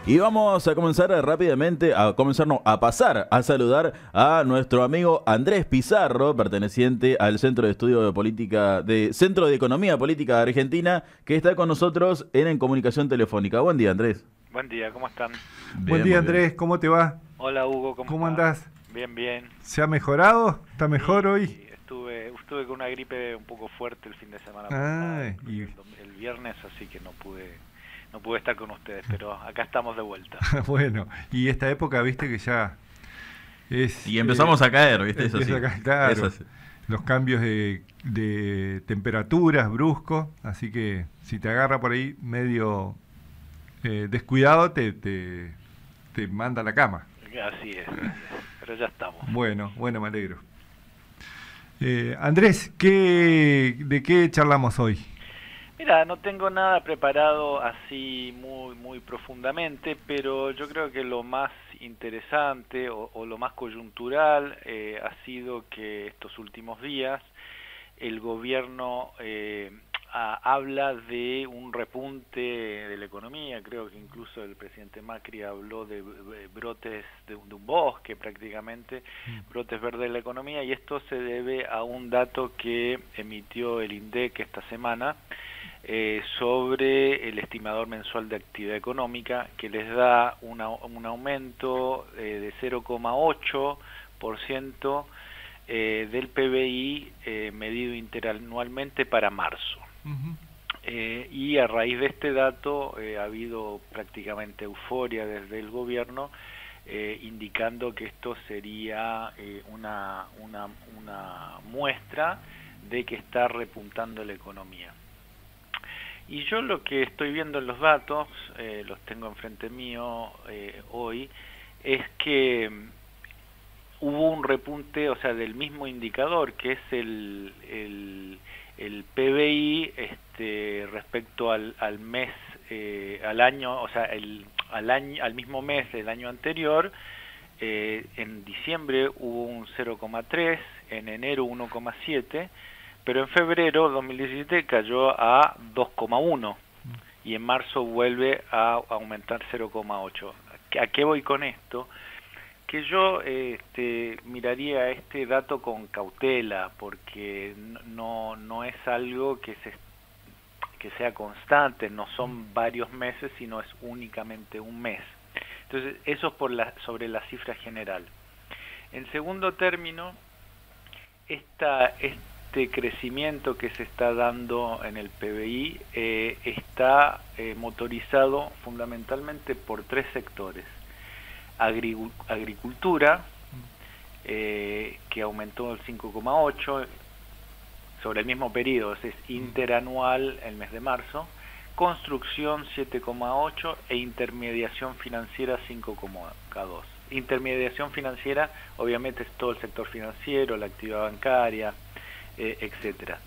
Y vamos a comenzar rápidamente, a pasar a saludar a nuestro amigo Andrés Pizarro, perteneciente al Centro de Estudio de Política, Centro de Economía Política de Argentina, que está con nosotros en comunicación telefónica. Buen día, Andrés. Buen día, ¿cómo están? Buen día, Andrés, ¿cómo te va? Hola, Hugo, ¿cómo ¿Cómo estás? andás? Bien, bien. ¿Se ha mejorado? ¿Está mejor Sí, hoy? estuve con una gripe un poco fuerte el fin de semana el viernes, así que no pude estar con ustedes, pero acá estamos de vuelta. Bueno, y esta época, viste que ya es... Y empezamos a caer, viste, eso sí. Claro, Eso sí. los cambios de temperaturas bruscos, así que si te agarra por ahí medio descuidado, te manda a la cama. Así es, pero ya estamos. Bueno, me alegro. Andrés, ¿de qué charlamos hoy? Mira, no tengo nada preparado así muy profundamente, pero yo creo que lo más interesante o lo más coyuntural ha sido que estos últimos días el gobierno habla de un repunte de la economía. Creo que incluso el presidente Macri habló de brotes de un bosque prácticamente, brotes verdes de la economía, y esto se debe a un dato que emitió el INDEC esta semana sobre el estimador mensual de actividad económica, que les da un aumento de 0,8% del PBI medido interanualmente para marzo. Y a raíz de este dato ha habido prácticamente euforia desde el gobierno, indicando que esto sería una muestra de que está repuntando la economía. Y yo lo que estoy viendo en los datos, los tengo enfrente mío hoy, es que hubo un repunte, o sea, del mismo indicador, que es el PBI respecto al mes, al año, o sea, al mismo mes del año anterior. En diciembre hubo un 0,3, en enero 1,7, pero en febrero 2017 cayó a 2,1 y en marzo vuelve a aumentar 0,8. ¿A qué voy con esto? Que yo miraría este dato con cautela, porque no es algo que sea constante, no son varios meses, sino es únicamente un mes. Entonces, eso es sobre la cifra general. En segundo término, este crecimiento que se está dando en el PBI está motorizado fundamentalmente por tres sectores. Agricultura, que aumentó el 5,8 sobre el mismo periodo, es interanual el mes de marzo, construcción 7,8 e intermediación financiera 5,2. Intermediación financiera obviamente es todo el sector financiero, la actividad bancaria, etcétera.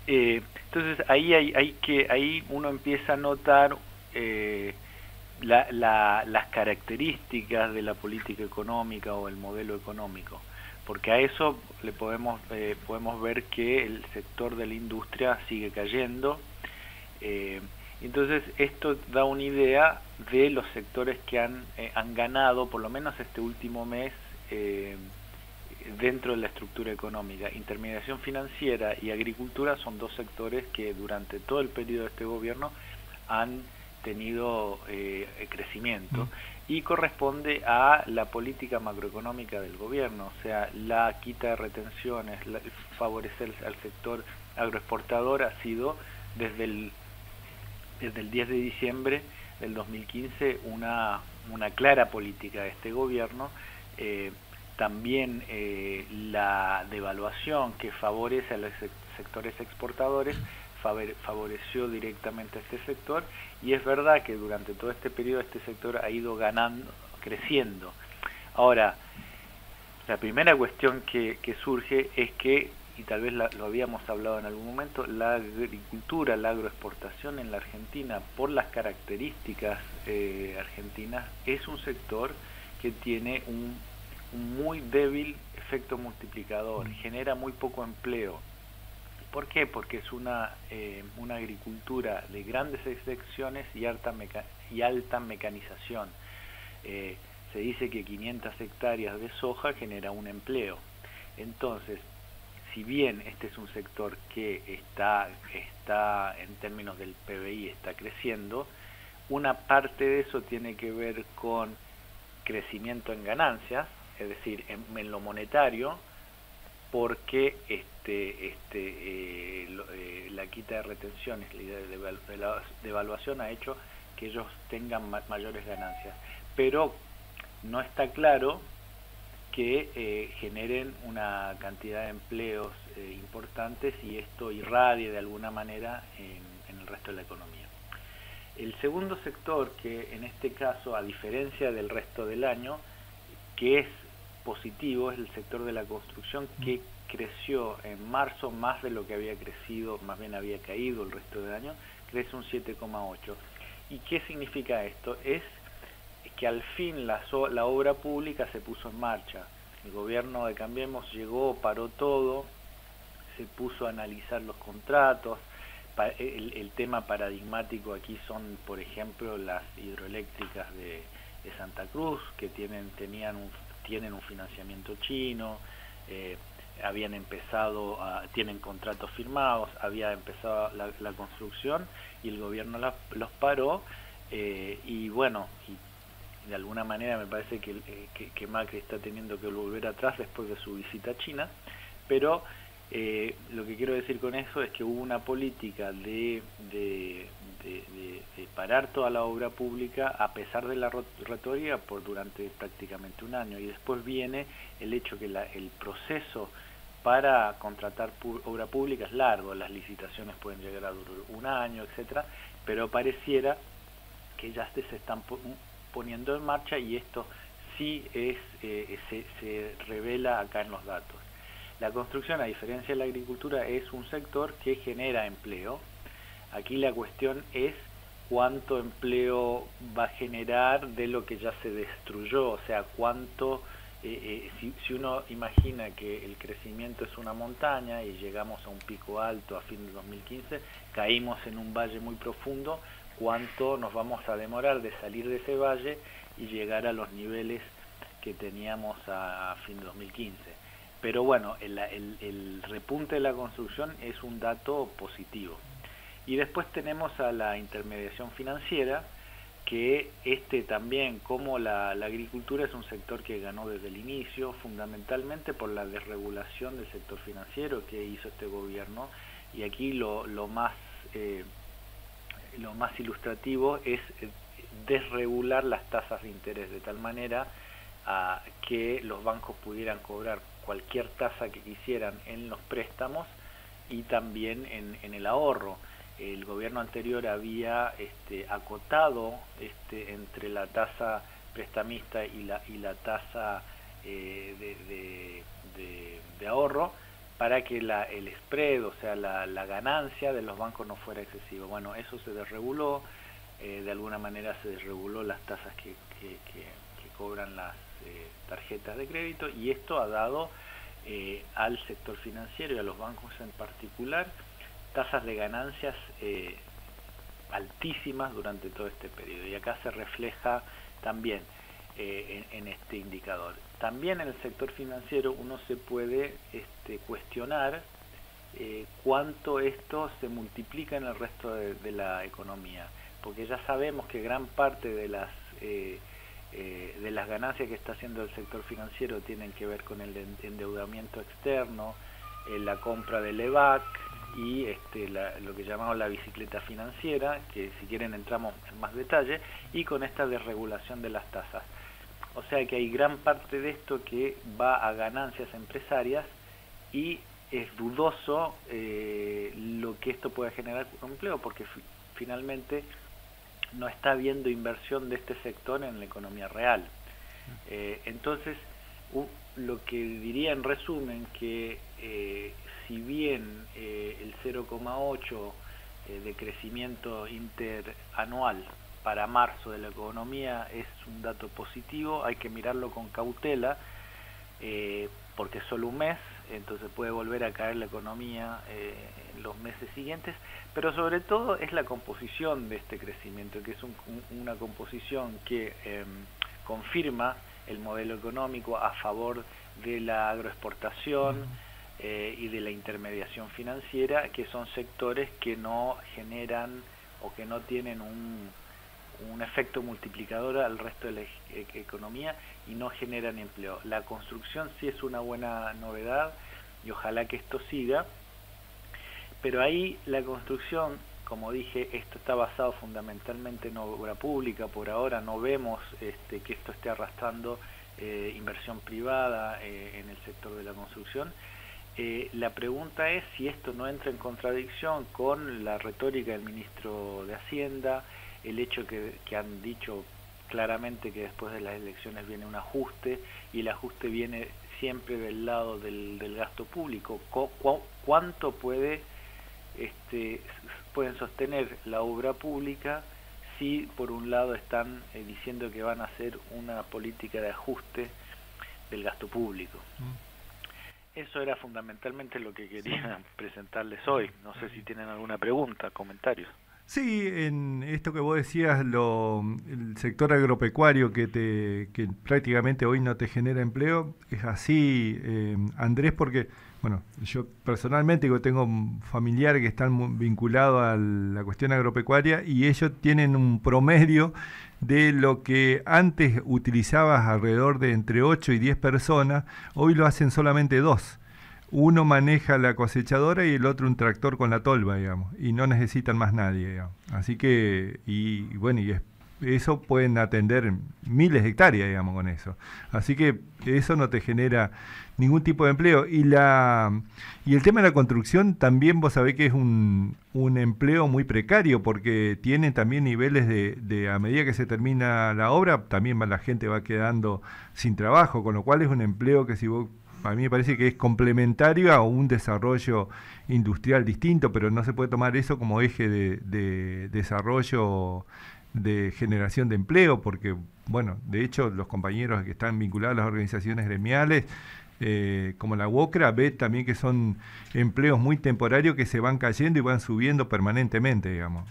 Entonces ahí uno empieza a notar las características de la política económica o el modelo económico, porque a eso le podemos ver que el sector de la industria sigue cayendo. Entonces esto da una idea de los sectores que han ganado por lo menos este último mes dentro de la estructura económica. Intermediación financiera y agricultura son dos sectores que durante todo el periodo de este gobierno han tenido crecimiento, y corresponde a la política macroeconómica del gobierno, o sea, la quita de retenciones, favorecer al sector agroexportador ha sido desde el 10 de diciembre del 2015 una clara política de este gobierno. También la devaluación que favorece a los sectores exportadores favoreció directamente a este sector, y es verdad que durante todo este periodo este sector ha ido creciendo. Ahora, la primera cuestión que surge es que, y tal vez lo habíamos hablado en algún momento, la agricultura, la agroexportación en la Argentina, por las características argentinas, es un sector que tiene un muy débil efecto multiplicador, genera muy poco empleo, ¿Por qué? Porque es una agricultura de grandes extensiones y alta mecanización. Se dice que 500 hectáreas de soja genera un empleo. Entonces, si bien este es un sector que está en términos del PBI está creciendo, una parte de eso tiene que ver con crecimiento en ganancias, es decir, en lo monetario, porque la quita de retenciones, la devaluación ha hecho que ellos tengan mayores ganancias, pero no está claro que generen una cantidad de empleos importantes y esto irradie de alguna manera en el resto de la economía. El segundo sector, que en este caso, a diferencia del resto del año, que es positivo, es el sector de la construcción, que creció en marzo más de lo que había crecido, más bien había caído el resto del año, crece un 7,8. ¿Y qué significa esto? Es que al fin la obra pública se puso en marcha. El gobierno de Cambiemos llegó, paró todo, se puso a analizar los contratos. El tema paradigmático aquí son, por ejemplo, las hidroeléctricas de Santa Cruz, que tienen un financiamiento chino, tienen contratos firmados, había empezado la construcción y el gobierno los paró, y bueno, de alguna manera me parece que Macri está teniendo que volver atrás después de su visita a China, pero lo que quiero decir con eso es que hubo una política de parar toda la obra pública a pesar de la retórica durante prácticamente un año, y después viene el hecho que el proceso para contratar obra pública es largo, las licitaciones pueden llegar a durar un año, etcétera, pero pareciera que ya se están poniendo en marcha, y esto sí se revela acá en los datos. La construcción, a diferencia de la agricultura, es un sector que genera empleo. Aquí la cuestión es cuánto empleo va a generar de lo que ya se destruyó, o sea, cuánto, si uno imagina que el crecimiento es una montaña y llegamos a un pico alto a fin de 2015, caímos en un valle muy profundo, cuánto nos vamos a demorar de salir de ese valle y llegar a los niveles que teníamos a fin de 2015. Pero bueno, el repunte de la construcción es un dato positivo. Y después tenemos a la intermediación financiera, que también, como la agricultura, es un sector que ganó desde el inicio, fundamentalmente por la desregulación del sector financiero que hizo este gobierno. Y aquí lo más ilustrativo es desregular las tasas de interés de tal manera que los bancos pudieran cobrar cualquier tasa que quisieran en los préstamos y también en el ahorro. El gobierno anterior había acotado entre la tasa prestamista y la tasa de ahorro, para que el spread, o sea, la ganancia de los bancos no fuera excesiva. Bueno, eso se desreguló, de alguna manera se desreguló las tasas que cobran las tarjetas de crédito, y esto ha dado al sector financiero y a los bancos en particular tasas de ganancias altísimas durante todo este periodo, y acá se refleja también en este indicador. También en el sector financiero uno se puede cuestionar cuánto esto se multiplica en el resto de la economía, porque ya sabemos que gran parte de las ganancias que está haciendo el sector financiero tienen que ver con el endeudamiento externo, la compra del EVAC y lo que llamamos la bicicleta financiera, que si quieren entramos en más detalle, y con esta desregulación de las tasas. O sea que hay gran parte de esto que va a ganancias empresarias, y es dudoso lo que esto pueda generar empleo, porque finalmente no está habiendo inversión de este sector en la economía real. Entonces, lo que diría en resumen, que si bien el 0,8 de crecimiento interanual para marzo de la economía es un dato positivo, hay que mirarlo con cautela, porque es solo un mes, entonces puede volver a caer la economía en los meses siguientes, pero sobre todo es la composición de este crecimiento, que es una composición que confirma el modelo económico a favor de la agroexportación y de la intermediación financiera, que son sectores que no generan o que no tienen un efecto multiplicador al resto de la economía y no generan empleo. La construcción sí es una buena novedad y ojalá que esto siga, pero ahí la construcción, como dije, esto está basado fundamentalmente en obra pública. Por ahora no vemos que esto esté arrastrando inversión privada en el sector de la construcción. La pregunta es si esto no entra en contradicción con la retórica del ministro de Hacienda, el hecho que han dicho claramente que después de las elecciones viene un ajuste, y el ajuste viene siempre del lado del gasto público. ¿Cuánto pueden sostener la obra pública si por un lado están diciendo que van a hacer una política de ajuste del gasto público? Eso era fundamentalmente lo que quería presentarles hoy. No sé si tienen alguna pregunta, comentarios. Sí, en esto que vos decías, el sector agropecuario que prácticamente hoy no te genera empleo, es así, Andrés, porque, bueno, yo personalmente tengo familiares que están vinculados a la cuestión agropecuaria y ellos tienen un promedio de lo que antes utilizabas alrededor de entre 8 y 10 personas, hoy lo hacen solamente 2. Uno maneja la cosechadora y el otro un tractor con la tolva, digamos, y no necesitan más nadie, digamos. Así que, eso pueden atender miles de hectáreas, digamos, con eso. Así que eso no te genera ningún tipo de empleo. Y el tema de la construcción también vos sabés que es un empleo muy precario, porque tiene también niveles de a medida que se termina la obra, también la gente va quedando sin trabajo, con lo cual es un empleo que a mí me parece que es complementario a un desarrollo industrial distinto, pero no se puede tomar eso como eje de desarrollo de generación de empleo, porque, bueno, de hecho los compañeros que están vinculados a las organizaciones gremiales, como la UOCRA, ve también que son empleos muy temporarios que se van cayendo y van subiendo permanentemente, digamos.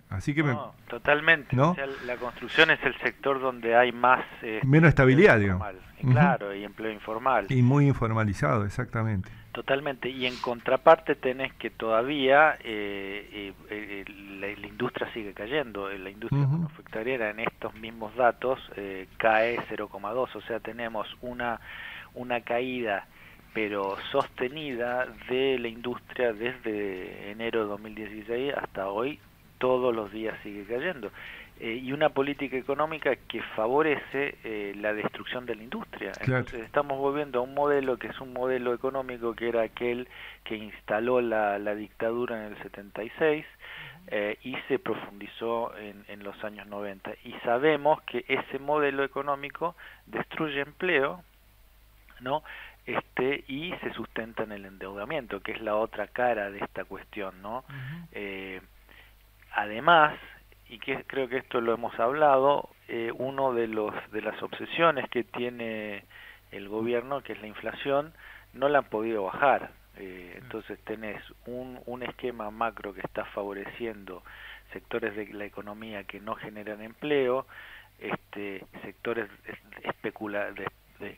Así que totalmente. ¿no? O sea, la construcción es el sector donde hay más menos estabilidad, digamos. Claro, y empleo informal. Y muy informalizado, exactamente. Totalmente, y en contraparte tenés que todavía la industria sigue cayendo, la industria manufacturera en estos mismos datos cae 0,2, o sea, tenemos una caída pero sostenida de la industria desde enero de 2016 hasta hoy, todos los días sigue cayendo. Y una política económica que favorece la destrucción de la industria. Claro. Entonces estamos volviendo a un modelo que es un modelo económico que era aquel que instaló la dictadura en el 76 y se profundizó en los años 90. Y sabemos que ese modelo económico destruye empleo, ¿no? Y se sustenta en el endeudamiento, que es la otra cara de esta cuestión, ¿no? Además, y que creo que esto lo hemos hablado, uno de las obsesiones que tiene el gobierno, que es la inflación, no la han podido bajar. Entonces tenés un esquema macro que está favoreciendo sectores de la economía que no generan empleo, sectores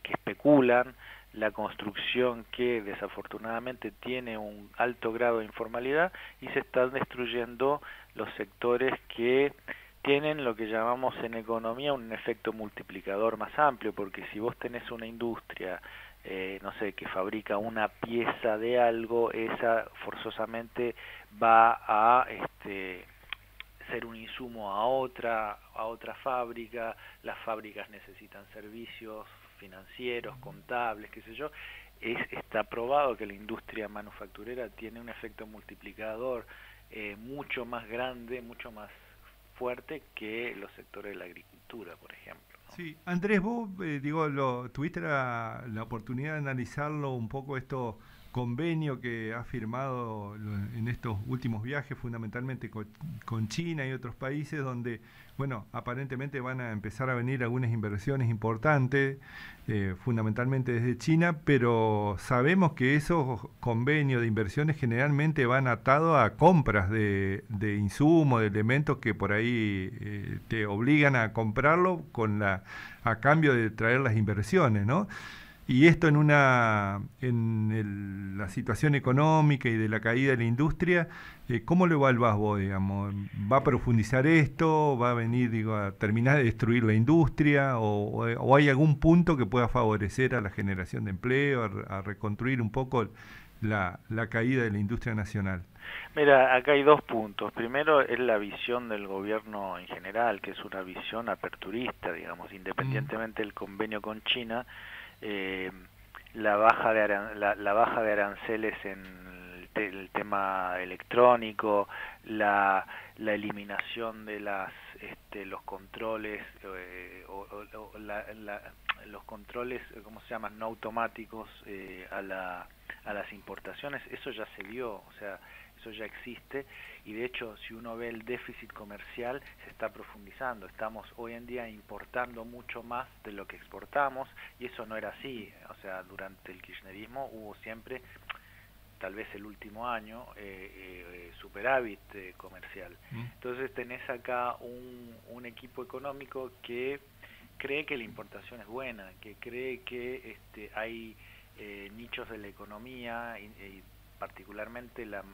que especulan, la construcción que desafortunadamente tiene un alto grado de informalidad, y se están destruyendo los sectores que tienen lo que llamamos en economía un efecto multiplicador más amplio, porque si vos tenés una industria, no sé, que fabrica una pieza de algo, esa forzosamente va a ser un insumo a otra fábrica, las fábricas necesitan servicios financieros, contables, qué sé yo. Está probado que la industria manufacturera tiene un efecto multiplicador mucho más grande, mucho más fuerte que los sectores de la agricultura, por ejemplo, ¿no? Sí, Andrés, vos tuviste la oportunidad de analizarlo un poco esto convenio que ha firmado en estos últimos viajes, fundamentalmente con China y otros países, donde, bueno, aparentemente van a empezar a venir algunas inversiones importantes, fundamentalmente desde China, pero sabemos que esos convenios de inversiones generalmente van atados a compras de insumos, de elementos que por ahí te obligan a comprarlo a cambio de traer las inversiones, ¿no? Y esto la situación económica y de la caída de la industria, ¿cómo lo evaluás vos, digamos? ¿Va a profundizar esto? ¿Va a venir, digo, a terminar de destruir la industria? ¿O hay algún punto que pueda favorecer a la generación de empleo, a reconstruir un poco la caída de la industria nacional? Mira, acá hay dos puntos. Primero es la visión del gobierno en general, que es una visión aperturista, digamos, independientemente del convenio con China. La baja de aranceles en el tema electrónico, la eliminación de los controles los controles, ¿cómo se llaman?, no automáticos a las importaciones, eso ya se dio, o sea, eso ya existe, y de hecho si uno ve el déficit comercial se está profundizando. Estamos hoy en día importando mucho más de lo que exportamos, y eso no era así. O sea, durante el kirchnerismo hubo siempre, tal vez el último año, superávit comercial. Entonces tenés acá un equipo económico que cree que la importación es buena, que cree que hay nichos de la economía y particularmente en la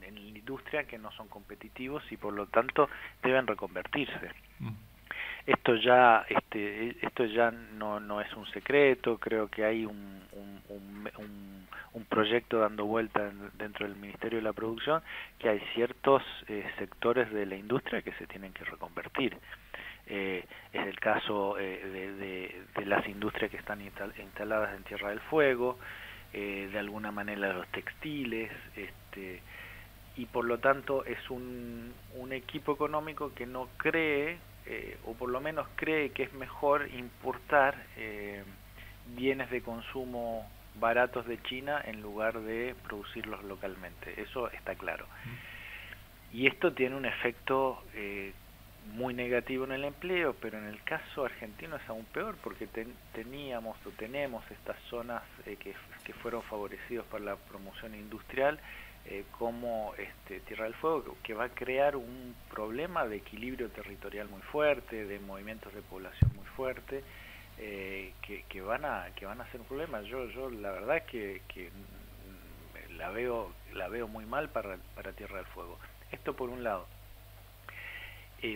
industria que no son competitivos y por lo tanto deben reconvertirse. Esto ya no es un secreto. Creo que hay un proyecto dando vuelta dentro del Ministerio de la Producción, que hay ciertos sectores de la industria que se tienen que reconvertir. Es el caso de las industrias que están instaladas en Tierra del Fuego, de alguna manera los textiles, y por lo tanto es un equipo económico que no cree, o por lo menos cree que es mejor importar bienes de consumo baratos de China en lugar de producirlos localmente. Eso está claro. Y esto tiene un efecto muy negativo en el empleo, pero en el caso argentino es aún peor, porque tenemos estas zonas que fueron favorecidos por la promoción industrial, como Tierra del Fuego, que va a crear un problema de equilibrio territorial muy fuerte, de movimientos de población muy fuerte, que van a ser un problema. Yo la verdad que la veo muy mal para Tierra del Fuego. Esto por un lado.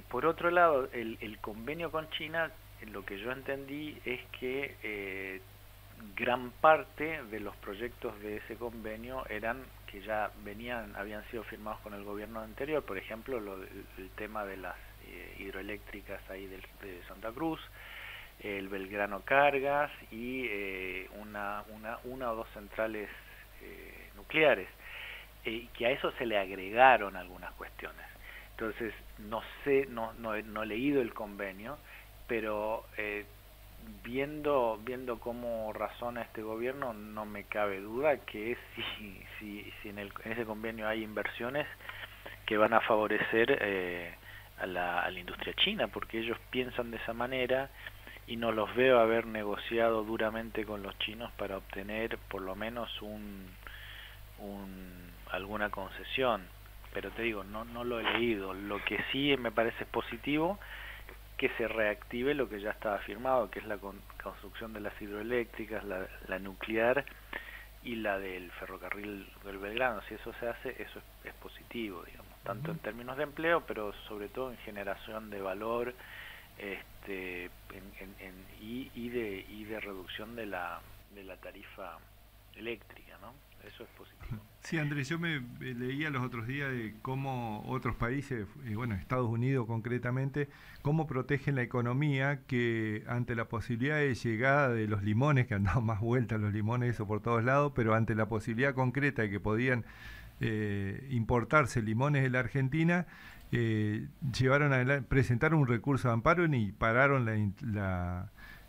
Por otro lado, el convenio con China, lo que yo entendí es que gran parte de los proyectos de ese convenio que ya habían sido firmados con el gobierno anterior. Por ejemplo, el tema de las hidroeléctricas ahí de Santa Cruz, el Belgrano Cargas y una o dos centrales nucleares, que a eso se le agregaron algunas cuestiones. Entonces, no he leído el convenio, pero viendo cómo razona este gobierno, no me cabe duda que si en ese convenio hay inversiones que van a favorecer a la industria china, porque ellos piensan de esa manera, y no los veo haber negociado duramente con los chinos para obtener por lo menos alguna concesión. Pero te digo, no lo he leído. Lo que sí me parece positivo, que se reactive lo que ya estaba firmado, que es la construcción de las hidroeléctricas, la nuclear y la del ferrocarril del Belgrano. Si eso se hace, eso es positivo, digamos, tanto en términos de empleo, pero sobre todo en generación de valor, y de reducción de la tarifa eléctrica, ¿no? Eso es positivo. Sí, Andrés, yo me leía los otros días de cómo otros países, bueno, Estados Unidos concretamente, cómo protegen la economía, que ante la posibilidad de llegada de los limones, que han dado más vueltas los limones, eso por todos lados, pero ante la posibilidad concreta de que podían importarse limones de la Argentina, presentaron un recurso de amparo y pararon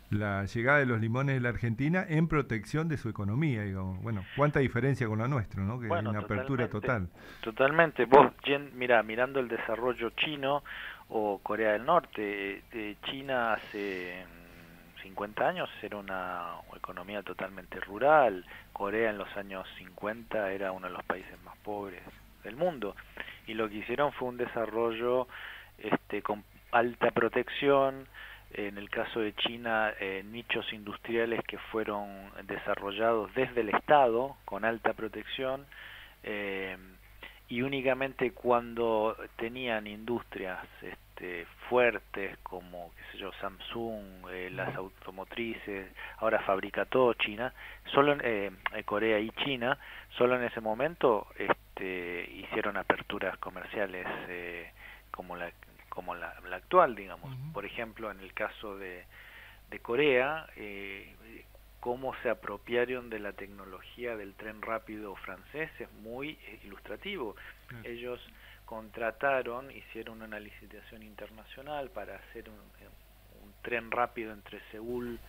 la llegada de los limones de la Argentina en protección de su economía, digamos. Bueno, cuánta diferencia con la nuestra, ¿no? Que hay Bueno, una apertura total. totalmente. Vos, mirando el desarrollo chino o Corea del Norte, China hace 50 años era una economía totalmente rural. Corea en los años 50 era uno de los países más pobres del mundo. Y lo que hicieron fue un desarrollo con alta protección. En el caso de China, nichos industriales que fueron desarrollados desde el Estado con alta protección, y únicamente cuando tenían industrias fuertes como, qué sé yo, Samsung, las automotrices, ahora fabrica todo China, solo Corea y China, solo en ese momento hicieron aperturas comerciales como la actual, digamos. Por ejemplo, en el caso de Corea, cómo se apropiaron de la tecnología del tren rápido francés es muy ilustrativo. Ellos contrataron, hicieron una licitación internacional para hacer un tren rápido entre Seúl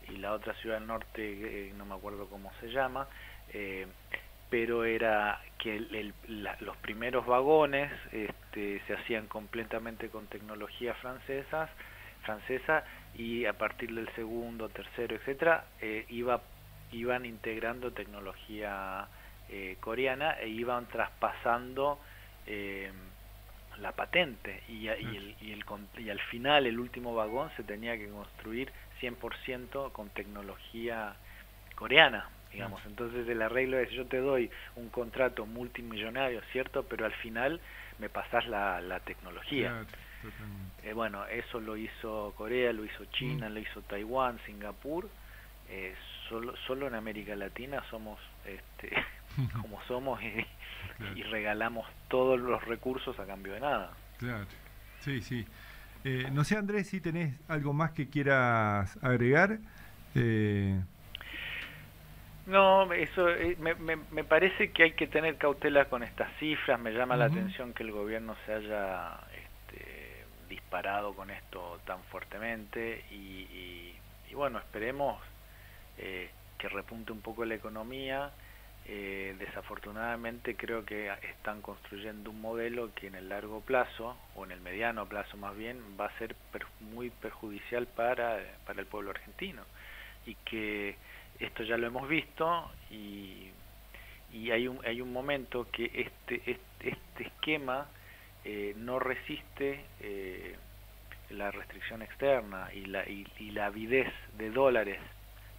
y la otra ciudad del norte, no me acuerdo cómo se llama, pero era que los primeros vagones se hacían completamente con tecnología francesa, y a partir del segundo, tercero, etcétera, iban integrando tecnología coreana e iban traspasando la patente, y al final el último vagón se tenía que construir 100% con tecnología coreana, digamos. Entonces el arreglo es: yo te doy un contrato multimillonario, cierto, pero al final me pasás la tecnología. Bueno, eso lo hizo Corea, lo hizo China, lo hizo Taiwán, Singapur. Solo en América Latina somos como somos, y regalamos todos los recursos a cambio de nada. Claro, sí, sí. No sé, Andrés, si tenés algo más que quieras agregar. No, eso me parece que hay que tener cautela con estas cifras. Me llama la atención que el gobierno se haya disparado con esto tan fuertemente, y bueno, esperemos que repunte un poco la economía. Desafortunadamente creo que están construyendo un modelo que en el largo plazo, o en el mediano plazo más bien, va a ser muy perjudicial para el pueblo argentino, y que esto ya lo hemos visto, y hay un momento que este esquema no resiste la restricción externa y la avidez de dólares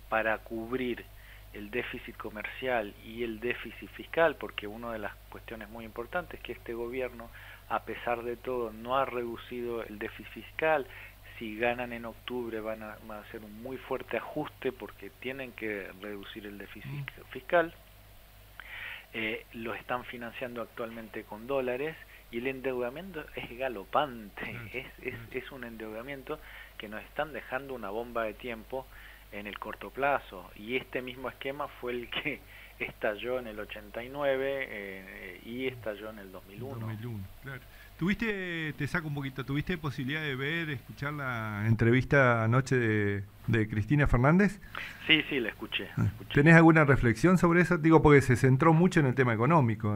para cubrir el déficit comercial y el déficit fiscal, porque una de las cuestiones muy importantes es que este gobierno, a pesar de todo, no ha reducido el déficit fiscal. Si ganan en octubre van a hacer un muy fuerte ajuste porque tienen que reducir el déficit fiscal. Lo están financiando actualmente con dólares, y el endeudamiento es galopante. Es un endeudamiento que nos están dejando una bomba de tiempo en el corto plazo, y este mismo esquema fue el que estalló en el 89 y estalló en el 2001. 2001, claro. Te saco un poquito, ¿tuviste posibilidad de escuchar la entrevista anoche de Cristina Fernández? Sí, la escuché. ¿Tenés alguna reflexión sobre eso? Digo, porque se centró mucho en el tema económico.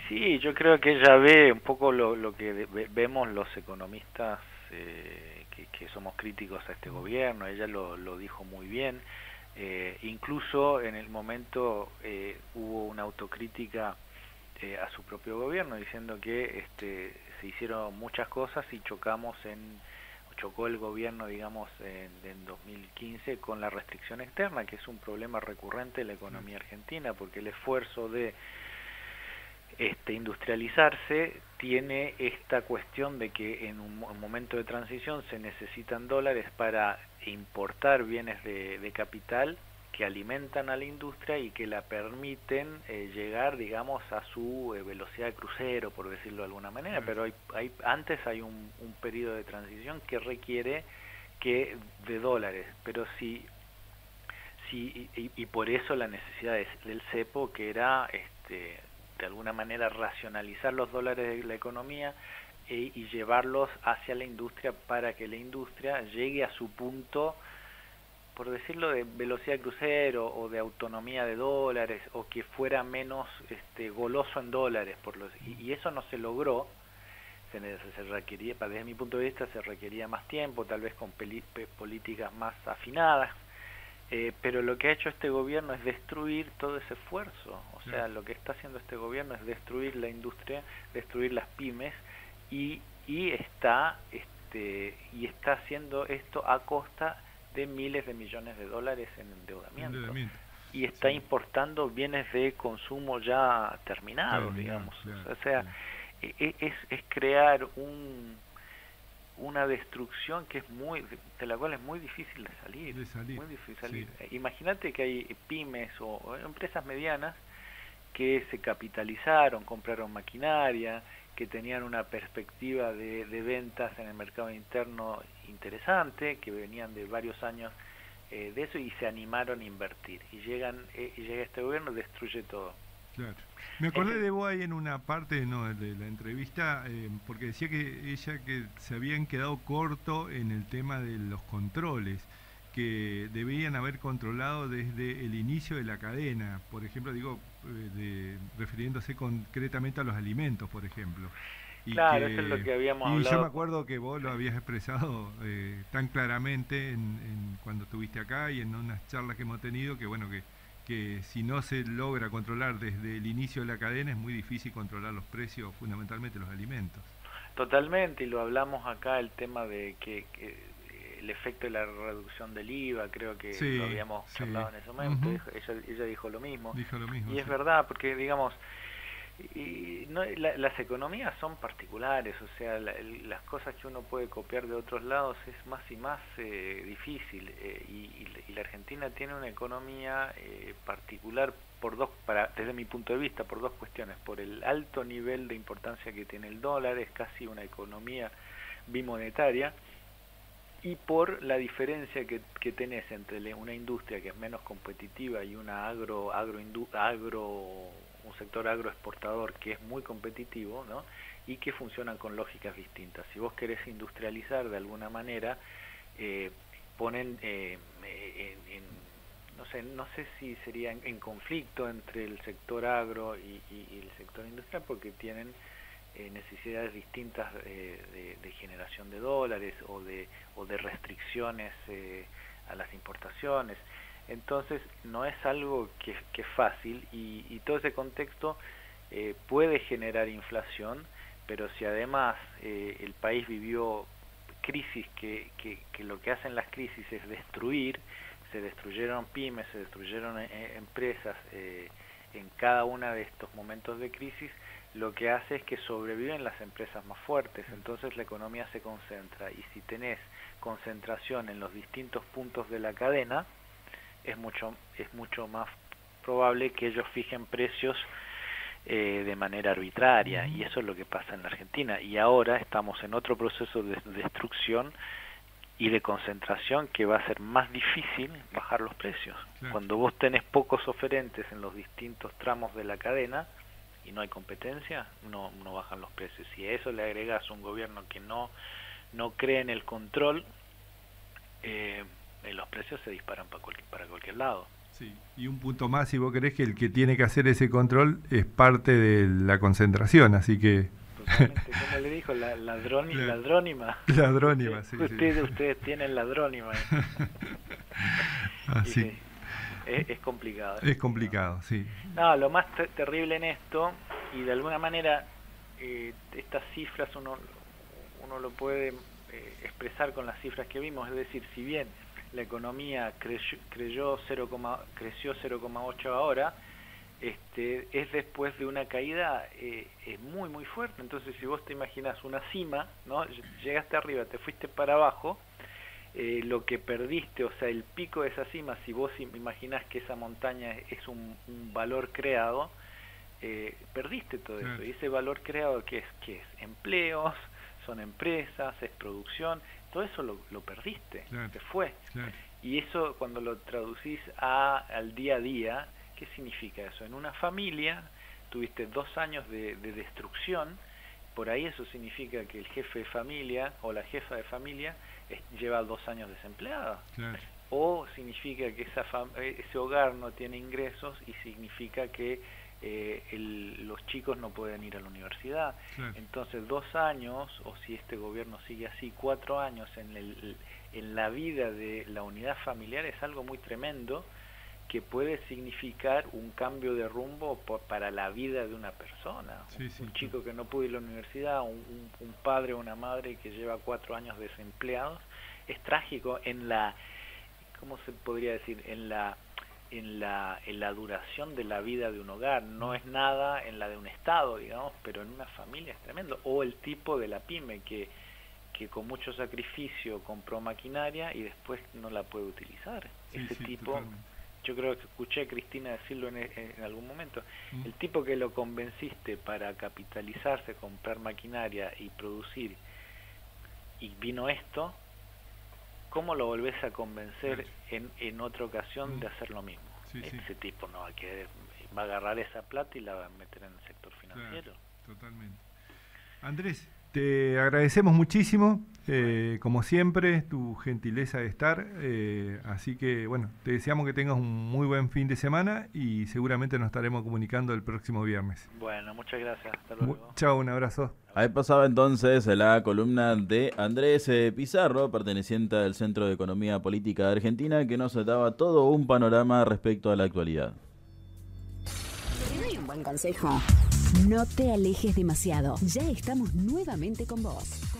Sí, yo creo que ella ve un poco lo que vemos los economistas que somos críticos a este gobierno. Ella lo dijo muy bien. Incluso en el momento hubo una autocrítica a su propio gobierno, diciendo que se hicieron muchas cosas y chocó el gobierno, digamos, en 2015 con la restricción externa, que es un problema recurrente en la economía argentina, porque el esfuerzo de industrializarse tiene esta cuestión de que en un momento de transición se necesitan dólares para importar bienes de capital que alimentan a la industria y que la permiten llegar, digamos, a su velocidad de crucero, por decirlo de alguna manera. Pero antes hay un periodo de transición que requiere de dólares, pero y por eso la necesidad del cepo, que era de alguna manera racionalizar los dólares de la economía y llevarlos hacia la industria, para que la industria llegue a su punto por decirlo, de velocidad de crucero o de autonomía de dólares, o que fuera menos goloso en dólares, y eso no se logró. Se requería, desde mi punto de vista, se requería más tiempo, tal vez con políticas más afinadas, pero lo que ha hecho este gobierno es destruir todo ese esfuerzo. O sea, lo que está haciendo este gobierno es destruir la industria, destruir las pymes, y está haciendo esto a costa de miles de millones de dólares en endeudamiento. Y está importando bienes de consumo ya terminados, digamos. O sea, es crear una destrucción que es de la cual es muy difícil de salir. Muy difícil salir. Imagínate que hay pymes o empresas medianas que se capitalizaron, compraron maquinaria, que tenían una perspectiva de ventas en el mercado interno interesante, que venían de varios años de eso, y se animaron a invertir. Y llega este gobierno y destruye todo. Claro. Me acordé de vos ahí en una parte de la entrevista, porque decía que se habían quedado corto en el tema de los controles, que debían haber controlado desde el inicio de la cadena, por ejemplo, refiriéndose concretamente a los alimentos, por ejemplo. Claro, eso es lo que habíamos hablado. Y yo me acuerdo que vos lo habías expresado tan claramente cuando estuviste acá y en unas charlas que hemos tenido, que bueno, que si no se logra controlar desde el inicio de la cadena, es muy difícil controlar los precios, fundamentalmente los alimentos. Totalmente, y lo hablamos acá, el tema de que el efecto de la reducción del IVA, creo que lo habíamos charlado en ese momento. Ella dijo lo mismo. Y es verdad, porque digamos, las economías son particulares, o sea, las cosas que uno puede copiar de otros lados es más y más difícil, y la Argentina tiene una economía particular desde mi punto de vista, por dos cuestiones: por el alto nivel de importancia que tiene el dólar, es casi una economía bimonetaria, y por la diferencia que tenés entre una industria que es menos competitiva y una un sector agroexportador que es muy competitivo, ¿no? Y que funcionan con lógicas distintas. Si vos querés industrializar de alguna manera, ponen no sé si sería en conflicto entre el sector agro y el sector industrial, porque tienen necesidades distintas de generación de dólares o de restricciones a las importaciones. Entonces no es algo que es fácil, y todo ese contexto puede generar inflación, pero si además el país vivió crisis que lo que hacen las crisis es destruir, se destruyeron pymes, se destruyeron empresas en cada uno de estos momentos de crisis, lo que hace es que sobreviven las empresas más fuertes. Entonces la economía se concentra, y si tenés concentración en los distintos puntos de la cadena, es mucho más probable que ellos fijen precios de manera arbitraria, y eso es lo que pasa en la Argentina. Y ahora estamos en otro proceso de destrucción y de concentración que va a ser más difícil bajar los precios. Claro. Cuando vos tenés pocos oferentes en los distintos tramos de la cadena y no hay competencia, no bajan los precios. Si a eso le agregás un gobierno que no cree en el control, los precios se disparan para cualquier lado. Sí, y un punto más, si vos querés, que el que tiene que hacer ese control es parte de la concentración, así que... Totalmente, como le dijo, ladrónima. Ladrónima, sí. Ustedes tienen ladrónima. Así. Sí, es complicado. Es complicado, sí. No, lo más terrible en esto, y de alguna manera estas cifras uno lo puede expresar con las cifras que vimos, es decir, si bien la economía creció 0,8 ahora, es después de una caída es muy muy fuerte. Entonces, si vos te imaginas una cima, ¿no? Llegaste arriba, te fuiste para abajo, lo que perdiste, o sea, el pico de esa cima, si vos imaginás que esa montaña es un valor creado, perdiste todo eso. Y ese valor creado, ¿qué es? Empleos, son empresas, es producción, todo eso lo perdiste, se fue. Y eso, cuando lo traducís al día a día, ¿qué significa eso? En una familia tuviste 2 años de destrucción, por ahí eso significa que el jefe de familia o la jefa de familia lleva 2 años desempleada. o significa que ese hogar no tiene ingresos y significa que los chicos no pueden ir a la universidad. Claro. Entonces 2 años, o si este gobierno sigue así, 4 años en la vida de la unidad familiar es algo muy tremendo, que puede significar un cambio de rumbo para la vida de una persona. Sí, un chico que no pudo ir a la universidad, un padre o una madre que lleva 4 años desempleados, es trágico en la, ¿cómo se podría decir? En la duración de la vida de un hogar. No es nada en la de un estado, digamos, pero en una familia es tremendo. O el tipo de la pyme que con mucho sacrificio compró maquinaria y después no la puede utilizar. Ese tipo, totalmente. Yo creo que escuché a Cristina decirlo en algún momento, el tipo que lo convenciste para capitalizarse, comprar maquinaria y producir, y vino esto, ¿cómo lo volvés a convencer en otra ocasión de hacer lo mismo? Ese tipo no va a agarrar esa plata y la va a meter en el sector financiero. Claro, totalmente. Andrés, te agradecemos muchísimo, como siempre, tu gentileza de estar, así que bueno, te deseamos que tengas un muy buen fin de semana y seguramente nos estaremos comunicando el próximo viernes. Bueno, muchas gracias, hasta luego. Chao, un abrazo. Ahí pasaba entonces la columna de Andrés Pizarro, perteneciente al Centro de Economía Política de Argentina, que nos daba todo un panorama respecto a la actualidad. ¿Te doy un buen consejo? No te alejes demasiado. Ya estamos nuevamente con vos.